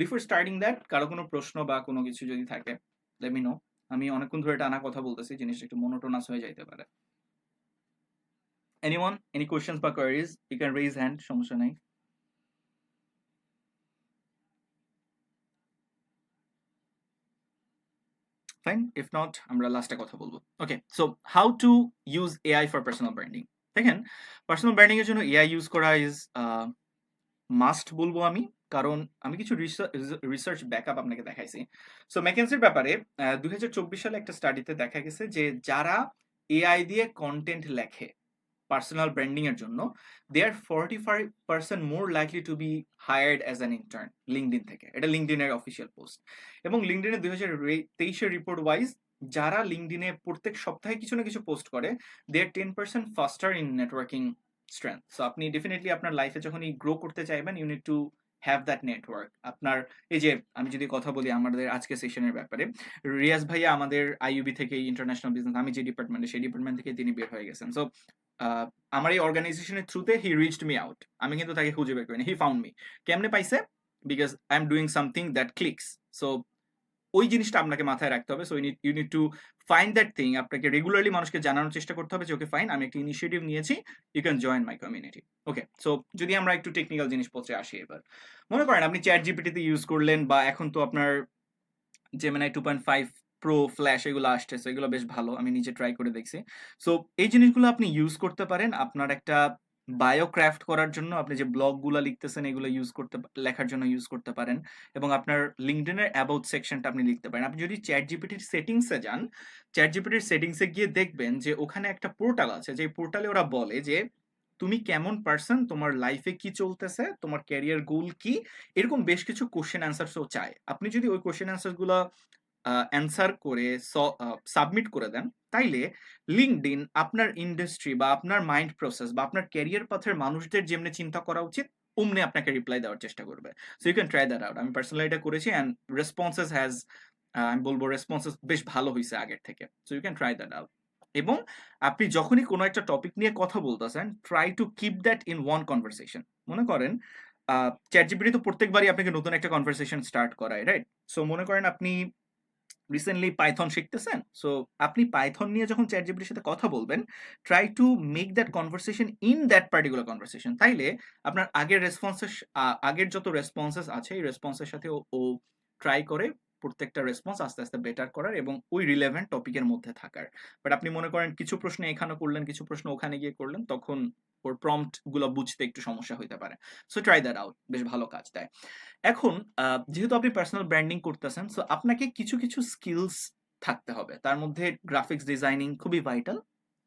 Before starting that, কারো কোনো প্রশ্ন বা কোনো কিছু যদি থাকে, let me know. আমি অনেকক্ষণ ধরে টানা কথা বলতেছি, জিনিসটা একটু monotonous হয়ে যাইতে পারে। Anyone? Any questions বা queries? You can raise hand, সমস্যা নাই। Fine. If not, আমরা লাস্টে কথা বলবো। Okay, so how to use AI for personal branding. দেখেন, পার্সোনাল ব্র্যান্ডিং এর জন্য AI ইউজ করা ইজ মাস্ট বলবো আমি, কারণ আমি কিছু রিসার্চ ব্যাকআপ আপনাকে দেখাইছি। সো ম্যাকেন্সির ব্যাপারে 2024 সালে একটা স্টাডিতে দেখা গেছে যে যারা এআই দিয়ে কন্টেন্ট লেখে পার্সোনাল ব্র্যান্ডিং এর জন্য, they are 45% more likely to be hired as an intern LinkedIn থেকে। এটা লিঙ্কডইনের অফিসিয়াল পোস্ট। এবং লিঙ্কডইনের 2023 রিপোর্ট ওয়াইজ যারা লিঙ্কডইনে প্রত্যেক সপ্তাহে কিছু না কিছু পোস্ট করে, they are 10% faster in networking strength. So আপনি ডেফিনেটলি আপনার লাইফে যখনই গ্রো করতে চাইবেন, you need to have that network. আপনার এই যে আমি যদি কথা বলি আমাদের আজকে সেশনের ব্যাপারে, রিয়াজ ভাইয়া আমাদের আইইউবি থেকে ইন্টারন্যাশনাল বিজনেস, আমি যে ডিপার্টমেন্টে সেই ডিপার্টমেন্ট থেকে তিনি বের হয়ে গেছেন। সো আমার এই অর্গানাইজেশনের থ্রুতে হি রিচড মি আউট। আমি কিন্তু তাকে খুঁজে বের করিনি, হি ফাউন্ড মি। কেমনে পাইছে? Because I am doing something that clicks. So ওই জিনিসটা আপনাকে মাথায় রাখতে হবে। So you need to find that thing. আপনাকে রেগুলারলি মানুষকে জানানোর চেষ্টা করতে হবে যে ওকে ফাইন, আমি একটা ইনিশিয়েটিভ নিয়েছি, you can join my community. Okay, so যদি আমরা একটু টেকনিক্যাল জিনিসপত্রে আসি এবার, মনে করেন আপনি চ্যাট জিপিটিতে ইউজ করলেন, বা এখন তো আপনার জেমিনাই 2.5 প্রো ফ্ল্যাশ এগুলো আসতেছে, এগুলো বেশ ভালো, আমি নিজে ট্রাই করে দেখছি। সো এই জিনিসগুলো আপনি ইউজ করতে পারেন আপনার একটা বায়ো ক্রাফট করার জন্য। আপনি যে ব্লগগুলো লিখতেছেন এগুলো লেখার জন্য ইউজ করতে পারেন, এবং আপনার লিঙ্কডইনের অ্যাবাউট সেকশনটা আপনি লিখতে পারেন। আপনি যদি চ্যাট জিপিটির সেটিংসে যান, চ্যাট জিপিটির সেটিংসে গিয়ে দেখবেন যে ওখানে একটা পোর্টাল আছে, যে পোর্টালে ওরা বলে যে তুমি কেমন পার্সন, তোমার লাইফে কি চলতেছে, তোমার ক্যারিয়ার গোল কি, এরকম বেশ কিছু কোশ্চেন অ্যান্সারসও চায়। আপনি যদি ওই কোশ্চেন অ্যান্সারগুলো অ্যান্সার করে সাবমিট করে দেন, তাইলে লিঙ্কডইন আপনার ইন্ডাস্ট্রি বা আপনার মাইন্ড প্রসেস বা আপনার ক্যারিয়ার পথের মানুষদের যেমনি চিন্তা করা উচিত অমনি আপনাকে রিপ্লাই দেওয়ার চেষ্টা করবে। So you can try that out. আমি পার্সোনালি এটা করেছি, অ্যান্ড রেসপন্সেস হ্যাজ, আমি বলবো রেসপন্সেস বেশ ভালো হয়েছে আগের থেকে। So you can try that out. এবং আপনি যখনই কোনো একটা টপিক নিয়ে কথা বলতেছেন, try to keep that in one conversation. মনে করেন চ্যাট জিপিটি তো প্রত্যেকবারই আপনাকে নতুন একটা কনভারসেশন স্টার্ট করায়, রাইট? সো মনে করেন আপনি রিসেন্টলি পাইথন শিখতেছেন, সো আপনি পাইথন নিয়ে যখন চ্যাট জিপিটির সাথে কথা বলবেন, try to make that conversation in that particular conversation. তাইলে আপনার আগের যত রেসপন্সেস আছে এই রেসপন্সের সাথে ও ট্রাই করে প্রত্যেকটা রেসপন্স আস্তে আস্তে বেটার করার এবং ওই রিলেভেন্ট টপিকের মধ্যে থাকার। বাট আপনি মনে করেন কিছু প্রশ্ন এখানে করলেন, কিছু প্রশ্ন ওখানে গিয়ে করলেন, তখন ওর প্রম্পট গুলো বুঝতে একটু সমস্যা হইতে পারে। সো ট্রাই দ্যাট আউট, বেশ ভালো কাজ দেয়। এখন যেহেতু আপনি পার্সোনাল ব্র্যান্ডিং করতেছেন, সো আপনাকে কিছু কিছু স্কিলস থাকতে হবে। তার মধ্যে গ্রাফিক্স ডিজাইনিং খুবই ভাইটাল,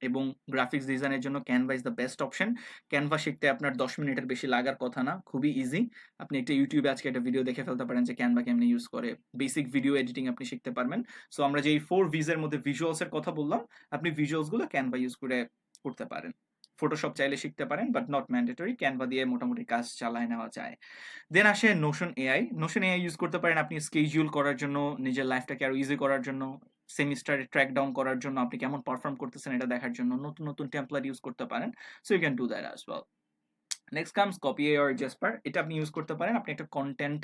এবং গ্রাফিক্স ডিজাইনের জন্য Canva is the best option. Canva শিখতে আপনার 10 মিনিটের বেশি লাগার কথা না, খুবই ইজি। আপনি একটা ইউটিউবে আজকে একটা ভিডিও দেখে ফেলতে পারেন যে ক্যানভা কেমনে ইউজ করে, বেসিক ভিডিও এডিটিং আপনি শিখতে পারবেন। সো আমরা যে এই 4 V's এর মধ্যে ভিজুয়ালস এর কথা বললাম, আপনি ভিজুয়ালস গুলো ক্যানভা ইউজ করে করতে পারেন। ফটোশপ চাইলে শিখতে পারেন, বাট নট ম্যান্ডেটরি। ক্যানভা দিয়ে মোটামুটি কাজ চালায় নেওয়া যায়। দেন আসে Notion AI. Notion AI use করতে পারেন আপনি স্কেডিউল করার জন্য, নিজের লাইফটাকে আরো ইজি করার জন্য। সেমিস্টারে ট্র্যাক ডাউন করার জন্য, আপনি কেমন পারফর্ম করতেছেন এটা দেখার জন্য নতুন নতুন টেমপ্লেট ইউজ করতে পারেন। So you can do that as well. Next comes copy or Jasper. এটা আপনি ইউজ করতে পারেন আপনি একটা কন্টেন্ট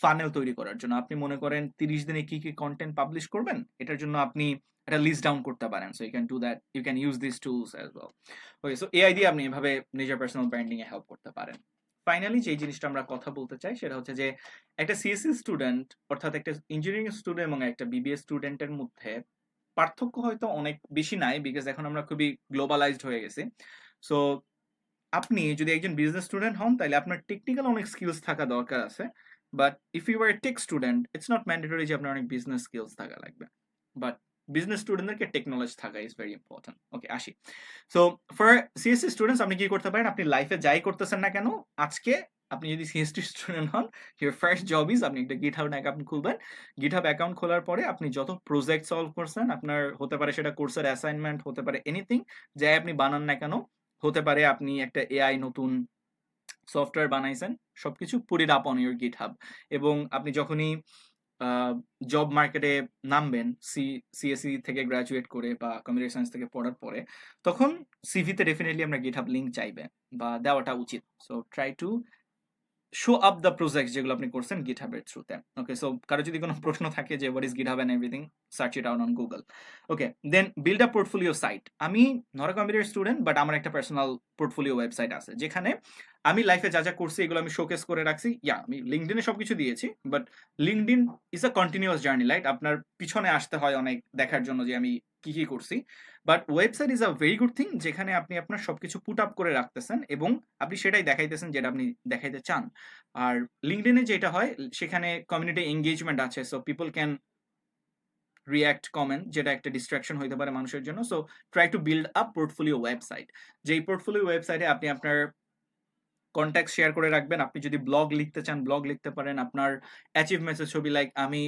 ফানেল তৈরি করার জন্য। আপনি মনে করেন 30 দিনে কি কি কন্টেন্ট পাবলিশ করবেন, এটার জন্য আপনি একটা লিস্ট ডাউন করতে পারেন। So you can do that, you can use this tools as well. Okay, so AI দিয়ে আপনি এভাবে নিজের পার্সোনাল ব্র্যান্ডিং এ হেল্প করতে পারেন। ফাইনালি যে জিনিসটা আমরা কথা বলতে চাই সেটা হচ্ছে যে একটা সিএসসি স্টুডেন্ট অর্থাৎ একটা ইঞ্জিনিয়ারিং স্টুডেন্ট এবং একটা বিবিএ স্টুডেন্টের মধ্যে পার্থক্য হয়তো অনেক বেশি নাই, বিকজ এখন আমরা খুবই গ্লোবালাইজড হয়ে গেছি। সো আপনি যদি একজন বিজনেস স্টুডেন্ট হন তাহলে আপনার টেকনিক্যাল অনেক স্কিলস থাকা দরকার আছে, but if you are a tech student it's not mandatory যে আপনার অনেক বিজনেস স্কিলস থাকা লাগবে, বাট বিজনেস স্টুডেন্টদেরকে টেকনোলজি থাকা ইজ ভেরি ইম্পর্টেন্ট। ওকে, আসি। সো ফর সিএসসি স্টুডেন্টস আপনি কি করতে পারেন, আপনি লাইফে যাই করতেছেন না কেন, আজকে আপনি যদি সিএসসি স্টুডেন্ট হন, ইউর ফার্স্ট জব ইজ আপনি একটা গিটহাব অ্যাকাউন্ট খুলবেন। গিটহাব অ্যাকাউন্ট খোলার পরে আপনি যত প্রজেক্ট সলভ করছেন, আপনার হতে পারে সেটা কোর্সের অ্যাসাইনমেন্ট, হতে পারে এনিথিং যাই আপনি বানান না কেন, হতে পারে আপনি একটা এআই নতুন সফটওয়্যার বানাইছেন, সবকিছু put it up on your GitHub. এবং আপনি যখনই জব মার্কেটে নামবেন, সিএসসি থেকে গ্রাজুয়েট করে বা কম্পিউটার সায়েন্স থেকে পড়ার পরে, তখন সিভিতে ডেফিনেটলি আমরা গিটহাব লিঙ্ক চাইবে বা দেওয়াটা উচিত। So try to show up the project যেগুলো আপনি করছেন গিটহাবের থ্রুতে। ওকে, সো কারো যদি কোনো প্রশ্ন থাকে যে what is GitHub and everything, search it out on Google. Okay, then build a portfolio site. আমি not a computer student, but আমার একটা পার্সোনাল পোর্টফোলিও ওয়েবসাইট আছে যেখানে আমি লাইফে যা যা করছি এগুলো আমি শোকেস করে রাখছি। আমি লিঙ্কডিনে সবকিছু দিয়েছি, but LinkedIn is a continuous journey, right? আপনার পিছনে আসতে হয় অনেক দেখার জন্য যে আমি কি কি করছি। But website is a very good thing, যেখানে আপনি আপনার সবকিছু পুট আপ করে রাখতেছেন এবং আপনি সেটাই দেখাইতেছেন যেটা আপনি দেখাইতে চান। আর লিঙ্কডইনে যেটা হয় সেখানে কমিউনিটি এঙ্গেজমেন্ট আছে, so people can react, comment, যেটা একটা ডিস্ট্রাকশন হইতে পারে মানুষের জন্য। So try to build up portfolio website, যেই পোর্টফোলিও ওয়েবসাইটে আপনি আপনার কন্ট্যাক্ট শেয়ার করে রাখবেন। আপনি যদি ব্লগ লিখতে চান ব্লগ লিখতে পারেন, আপনার অ্যাচিভমেন্টসের ছবি, লাইক আমি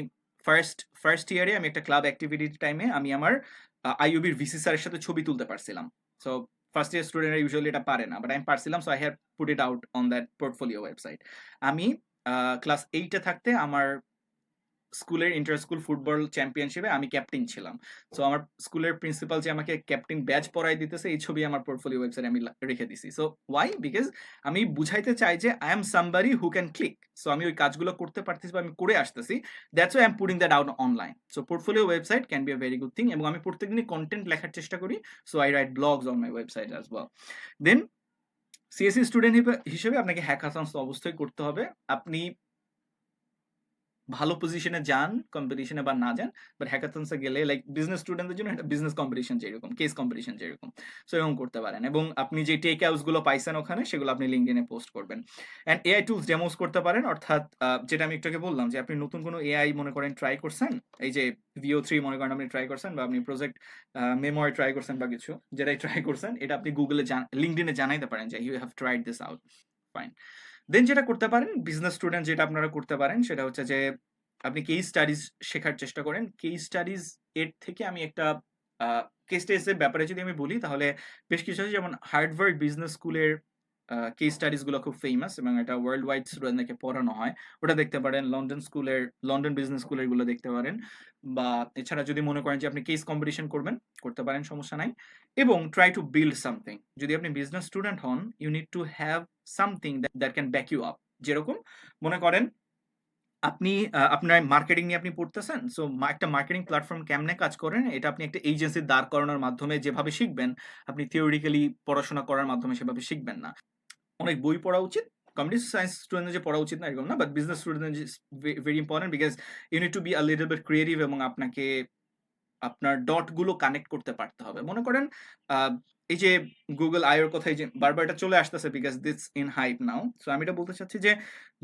ফার্স্ট ইয়ারে আমি একটা ক্লাব অ্যাক্টিভিটি টাইমে আমি আমার আইইউবির ভিসি স্যারের সাথে ছবি তুলতে পারছিলাম। সো ফার্স্ট ইয়ার স্টুডেন্টরা ইউজুয়ালি এটা পারে না, বাট আমি পারছিলাম। So I have put it out on that portfolio website. আমি ক্লাস 8-এ থাকতে আমার স্কুলের ইন্টার স্কুল ফুটবল চ্যাম্পিয়নশিপে আমি ক্যাপ্টেন ছিলাম। সো আমার স্কুলের প্রিন্সিপাল যে আমাকে ক্যাপ্টেন ব্যাচ পরাই দিতেছে, এই ছবি আমার পোর্টফোলিও ওয়েবসাইটে আমি রেখে দিছি। So Y? বিকজ আমি বুঝাইতে চাই যে I am somebody who can click. So আমি ওই কাজগুলো করতে পারতেছি বা আমি করে আসতেছি, that's why I am putting that out online. So portfolio website can be a very good thing, এবং আমি প্রত্যেকদিনই কন্টেন্ট লেখার চেষ্টা করি। So I write blogs on my website as well. Then CSC student হিসেবে আপনাকে হ্যাকাথনস তো অবশ্যই করতে হবে। আপনি ভালো পজিশনে যান কম্পিটিশনে বা না যান, বাট হ্যাকাথনসে গেলে লাইক বিজনেস স্টুডেন্টদের জন্য একটা বিজনেস কম্পিটিশন যেরকম, কেস কম্পিটিশন যেরকম, সো এরকম করতে পারেন। এবং আপনি যে টেক হাউসগুলো পাইছেন ওখানে সেগুলো আপনি লিঙ্কডিনে পোস্ট করবেন। অ্যান্ড এআই টুলস ডেমোস করতে পারেন, অর্থাৎ যেটা আমি একটু আগে বললাম যে আপনি নতুন কোনো এআই মনে করেন ট্রাই করছেন, এই যে VO3 মনে করেন আপনি ট্রাই করছেন, বা আপনি প্রজেক্ট মেমোরি ট্রাই করছেন, বা কিছু যেটাই ট্রাই করছেন, এটা আপনি গুগলে লিঙ্কডিনে জানাইতে পারেন যে you have tried this out, fine. Then যেটা করতে পারেন বিজনেস স্টুডেন্ট, যেটা আপনারা করতে পারেন সেটা হচ্ছে যে আপনি কেস স্টাডিজ শেখার চেষ্টা করেন। কেস স্টাডিজ এর থেকে আমি একটা কেস স্টাডিজের ব্যাপারে যদি আমি বলি, তাহলে বেশ কিছু আছে, যেমন হার্ভার্ড বিজনেস স্কুলের কেস স্টাডিজ গুলো খুব ফেমাস এবং এটা ওয়ার্ল্ড ওয়াইড স্টুডেন্টদেরকে পড়ানো হয়, ওটা দেখতে পারেন। লন্ডন বিজনেস স্কুলের গুলো দেখতে পারেন। বা এছাড়া যদি মনে করেন যে আপনি কেস কম্পিটিশন করবেন, করতে পারেন, সমস্যা নাই। এবং ট্রাই টু বিল্ড সামথিং। যদি আপনি বিজনেস স্টুডেন্ট হন, you need to have something that can back you up. যেরকম মনে করেন আপনি আপনার মার্কেটিং নিয়ে আপনি পড়তেছেন, সো একটা মার্কেটিং প্ল্যাটফর্ম কেমনে কাজ করেন এটা আপনি একটা এজেন্সি দাঁড় করানোর মাধ্যমে যেভাবে শিখবেন, আপনি থিওরিটিক্যালি পড়াশোনা করার মাধ্যমে সেভাবে শিখবেন না। অনেক বই পড়া উচিত, কম্পিউটার সায়েন্স স্টুডেন্টদের যে পড়া উচিত না এরকম না, বাট বিজনেস স্টুডেন্টদের very important, because you need to be a little bit creative, এবং আপনাকে আপনার ডট গুলো কানেক্ট করতে পারতে হবে। মনে করেন এই যে গুগল আইওর কথাই যে বারবার এটা চলে আসতেছে, because this in hype now. So আমি এটা বলতে চাচ্ছি যে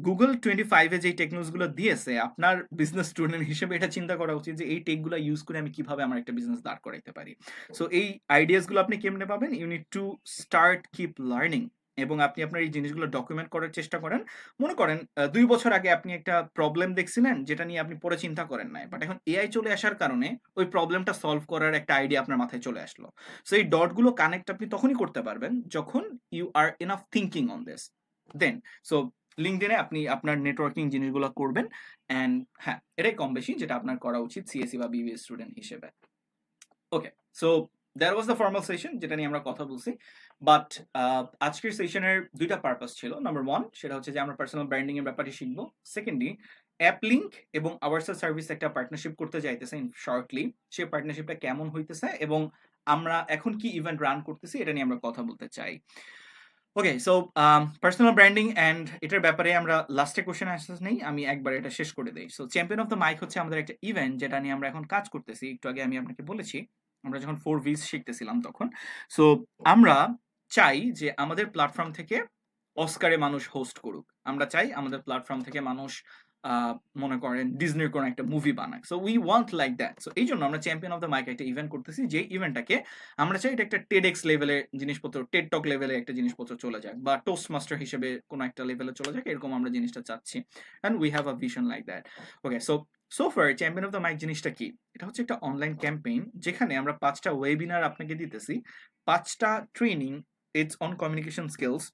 গুগল 25-এ যে টেকনোলজি গুলো দিয়েছে, আপনার বিজনেস স্টুডেন্ট হিসেবে এটা চিন্তা করা উচিত যে এই টেকগুলো ইউজ করে আমি কিভাবে আমার একটা বিজনেস দাঁড় করাইতে পারি। সো এই আইডিয়াস গুলো আপনি কেমনে পাবেন? You need to start keep learning, এবং আপনি আপনার এই জিনিসগুলো ডকুমেন্ট করার চেষ্টা করেন। মনে করেন 2 বছর আগে আপনি একটা প্রবলেম দেখছিলেন যেটা নিয়ে আপনি পরে চিন্তা করেন নাই, বাট এখন এআই চলে আসার কারণে ওই প্রবলেমটা সলভ করার একটা আইডিয়া আপনার মাথায় চলে আসলো। সো এই ডটগুলো কানেক্ট আপনি তখনই করতে পারবেন যখন you are enough thinking on this. Then so লিঙ্কডইনে আপনি আপনার নেটওয়ার্কিং জিনিসগুলো করবেন, অ্যান্ড হ্যাঁ, এটাই কম বেশি যেটা আপনার করা উচিত সিএসসি বা বিবিএ স্টুডেন্ট হিসেবে। Okay, so that was the formal session যেটা নিয়ে আমরা কথা বলছি। বাট আজকের সেশনের দুইটা পারপাস ছিল। নাম্বার ওয়ান, সেটা হচ্ছে যে আমরা পার্সোনাল ব্র্যান্ডিং এর ব্যাপারে শিখবো। সেকেন্ডলি, অ্যাপ লিঙ্ক এবং আওয়ারসেল সার্ভিস একটা পার্টনারশিপ করতে যাইতেছে ইন শর্টলি। সেই পার্টনারশিপটা কেমন হইতেছে এবং আমরা এখন কি ইভেন্ট রান করতেছি এটা নিয়ে আমরা কথা বলতে চাই। ওকে, সো পার্সোনাল ব্র্যান্ডিং অ্যান্ড এটার ব্যাপারে আমরা লাস্টে কোশ্চেন অ্যান্সার নেই, আমি একবার এটা শেষ করে দিই। So champion of the mic হচ্ছে আমাদের একটা ইভেন্ট যেটা নিয়ে আমরা এখন কাজ করতেছি। একটু আগে আমি আপনাকে বলেছি আমরা যখন 4 V's শিখতেছিলাম তখন। সো আমরা চাই যে আমাদের প্ল্যাটফর্ম থেকে অস্কারে মানুষ হোস্ট করুক, আমরা চাই আমাদের প্ল্যাটফর্ম থেকে মানুষ মনে করেন ডিজনির কোনো একটা মুভি বানাক। So we want like that. So এই জন্য আমরা চ্যাম্পিয়ন অফ দ্য মাইক একটা ইভেন্ট করতেছি, যে ইভেন্টটাকে আমরা চাই এটা একটা টেডএক্স লেভেলের জিনিসপত্র, টেড টক লেভেলে একটা জিনিসপত্র চলে যাক, বা টোস্ট মাস্টার হিসেবে কোনো একটা লেভেলে চলে যাক, এরকম আমরা জিনিসটা চাচ্ছি। And we have a vision like that. Okay, so for champion of the mic জিনিসটা কি? এটা হচ্ছে একটা অনলাইন ক্যাম্পেইন যেখানে আমরা 5টা ওয়েবিনার আপনাকে দিতেছি, 5টা training it's on communication skills.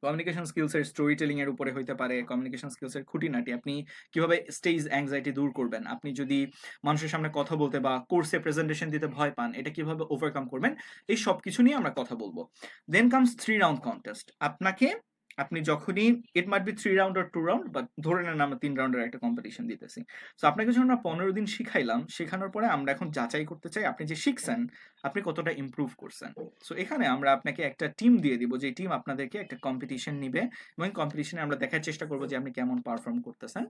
Communication স্কিলসের স্টোরি টেলিং এর উপরে হইতে পারে, কমিউনিকেশন স্কিলসের খুঁটিনাটি, আপনি কিভাবে স্টেজ অ্যাংজাইটি দূর করবেন, আপনি যদি মানুষের সামনে কথা বলতে বা কোর্সে প্রেজেন্টেশন দিতে ভয় পান, এটা কিভাবে ওভারকাম করবেন, এই সব কিছু নিয়ে আমরা কথা বলবো। Then comes 3 round contest. আপনি যখনই, ইট মাইট বি 3 রাউন্ড আর 2 রাউন্ড, বাট ধরে নেন আমরা 3 রাউন্ডের একটা কম্পিটিশন দিতেছি। সো আপনাকে যখন আমরা 15 দিন শিখাইলাম, শেখানোর পরে আমরা এখন যাচাই করতে চাই আপনি যে শিখছেন আপনি কতটা ইমপ্রুভ করছেন। সো এখানে আমরা আপনাকে একটা টিম দিয়ে দিব, যে টিম আপনাদেরকে একটা কম্পিটিশন নিবে, এবং কম্পিটিশনে আমরা দেখার চেষ্টা করবো যে আপনি কেমন পারফর্ম করতেছেন।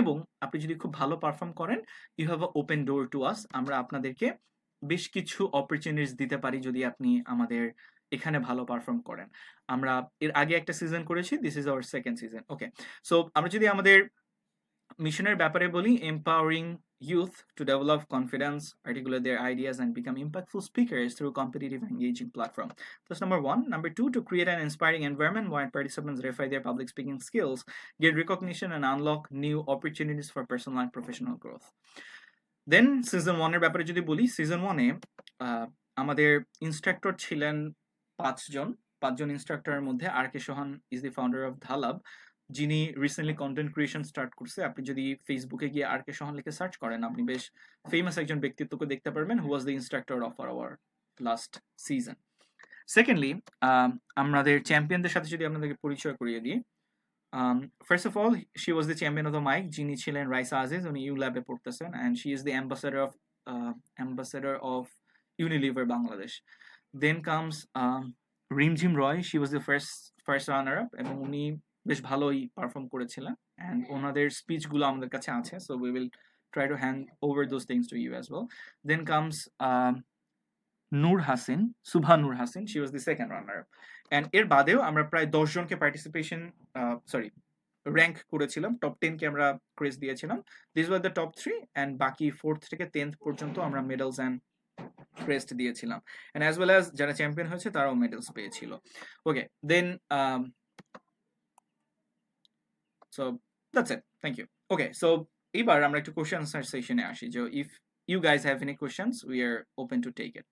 এবং আপনি যদি খুব ভালো পারফর্ম করেন, you have a open door to us. আমরা আপনাদেরকে বেশ কিছু অপরচুনিটিস দিতে পারি যদি আপনি আমাদের এখানে ভালো পারফর্ম করেন। আমরা এর আগে একটা সিজন করেছি, this is our second season. Okay, so আমরা যদি আমাদের মিশনের ব্যাপারে বলি, empowering youth to develop confidence, articulate their ideas, and become impactful speakers through competitive engaging platform. That's number one. Number two, to create an inspiring environment where participants refine their public speaking skills, get recognition, and unlock new opportunities for personal and professional growth. Then season 1 এর ব্যাপারে যদি বলি, season 1 এ আমাদের instructor ছিলেন 5 জন ইনস্ট্রাক্টরের মধ্যে আর কে সোহান is the founder of ধালাব, যিনি recently content creation start করছে। আপনি যদি ফেসবুকে গিয়ে আর কে সোহান লিখে সার্চ করেন, আপনি বেশ ফেমাস একজন ব্যক্তিত্বকে দেখতে পারবেন, who was the instructor of our last season. Secondly, আমাদের চ্যাম্পিয়নদের সাথে যদি আপনাদেরকে পরিচয় করিয়ে দিই, first of all, she was the champion of the mic, যিনি ছিলেন রাইসা আজিজ, উনি ইউ ল্যাবে পড়তেছেন, and she is the ambassador of Unilever Bangladesh. Then comes Rimjhim Roy, she was the first runner up, এবং উনি বেশ ভালোই পারফর্ম করেছিলেন, অ্যান্ড ওনাদের স্পিচগুলো আমাদের কাছে আছে, so we will try to hand over those things to you as well. Then comes Nur Hasin, Subha Nur Hasin, she was the second runner up. And এর বাদেও আমরা প্রায় 10 জনকে র্যাঙ্ক করেছিলাম, টপ 10কে আমরা ক্রেজ দিয়েছিলাম। দিস ওয়ার দ্য টপ 3, অ্যান্ড বাকি 4th থেকে 10th পর্যন্ত আমরা মেডেলস অ্যান্ড ক্রেস্ট দিয়েছিলাম, অ্যান্ড অ্যাজ ওয়েল অ্যাজ যারা চ্যাম্পিয়ন হয়েছে তারাও মেডেলস পেয়েছিল। Okay, then so that's it, thank you. Okay, so এবার আমরা একটু কোশ্চেন আনসার সেশনে আসি, যে if you guys have any questions, we are open to take it.